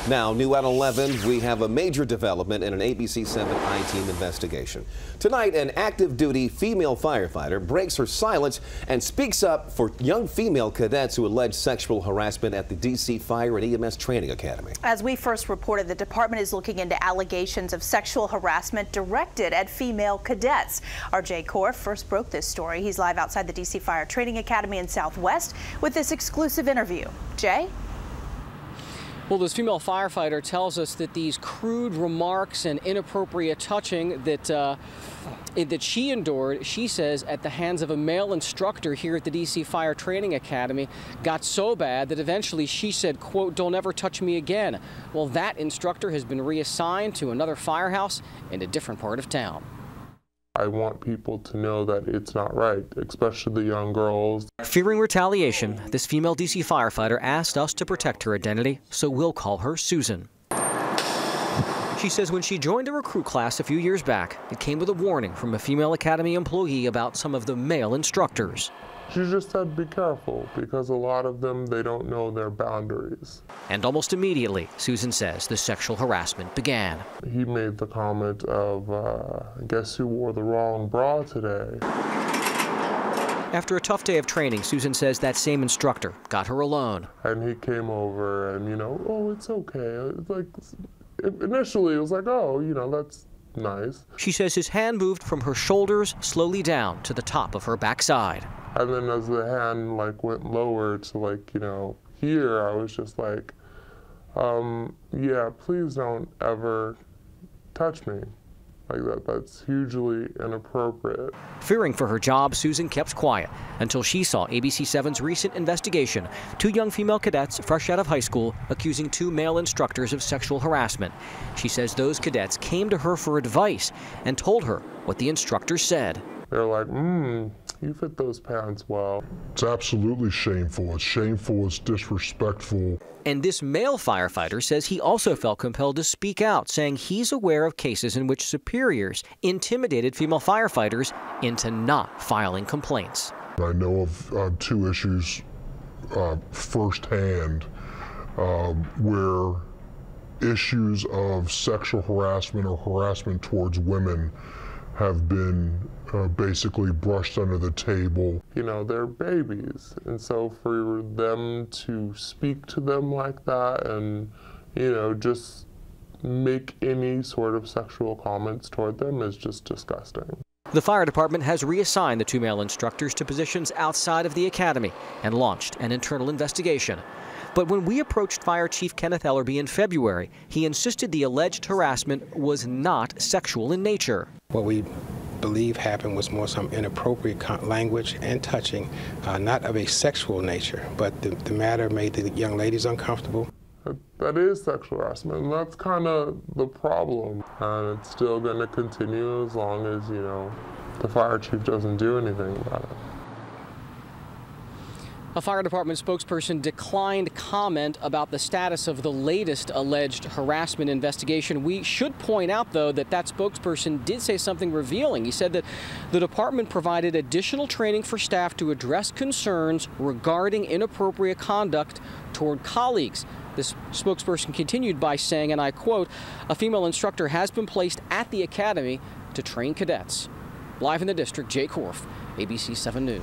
Now, new at 11, we have a major development in an ABC 7 I-Team investigation. Tonight, an active duty female firefighter breaks her silence and speaks up for young female cadets who allege sexual harassment at the DC Fire and EMS Training Academy. As we first reported, the department is looking into allegations of sexual harassment directed at female cadets. Our Jay Korf first broke this story. He's live outside the DC Fire Training Academy in Southwest with this exclusive interview. Jay? Well, this female firefighter tells us that these crude remarks and inappropriate touching that she endured, she says, at the hands of a male instructor here at the DC Fire Training Academy got so bad that eventually she said, quote, "Don't ever touch me again." Well, that instructor has been reassigned to another firehouse in a different part of town. I want people to know that it's not right, especially the young girls. Fearing retaliation, this female DC firefighter asked us to protect her identity, so we'll call her Susan. She says when she joined a recruit class a few years back, it came with a warning from a female academy employee about some of the male instructors. She just said be careful, because a lot of them, they don't know their boundaries. And almost immediately, Susan says, the sexual harassment began. He made the comment of, guess who wore the wrong bra today? After a tough day of training, Susan says that same instructor got her alone. And he came over and, oh, it's okay. It's like, initially it was like, oh, that's nice. She says his hand moved from her shoulders slowly down to the top of her backside. And then as the hand went lower to here, I was just like, yeah, please don't ever touch me like that. That's hugely inappropriate. Fearing for her job, Susan kept quiet until she saw ABC 7's recent investigation. 2 young female cadets fresh out of high school accusing 2 male instructors of sexual harassment. She says those cadets came to her for advice and told her what the instructors said. They're like, you fit those pants well. It's absolutely shameful. It's shameful. It's disrespectful. And this male firefighter says he also felt compelled to speak out, saying he's aware of cases in which superiors intimidated female firefighters into not filing complaints. I know of 2 issues firsthand where issues of sexual harassment or harassment towards women have been basically brushed under the table. They're babies, and so for them to speak to them like that and, just make any sort of sexual comments toward them is just disgusting. The fire department has reassigned the 2 male instructors to positions outside of the academy and launched an internal investigation. But when we approached Fire Chief Kenneth Ellerby in February, he insisted the alleged harassment was not sexual in nature. What we believe happened was more some inappropriate language and touching, not of a sexual nature, but the matter made the young ladies uncomfortable. That is sexual harassment, and that's kind of the problem. And it's still going to continue as long as, the fire chief doesn't do anything about it. A fire department spokesperson declined comment about the status of the latest alleged harassment investigation. We should point out, though, that spokesperson did say something revealing. He said that the department provided additional training for staff to address concerns regarding inappropriate conduct toward colleagues. This spokesperson continued by saying, and I quote, "A female instructor has been placed at the academy to train cadets." Live in the district, Jay Korf, ABC 7 News.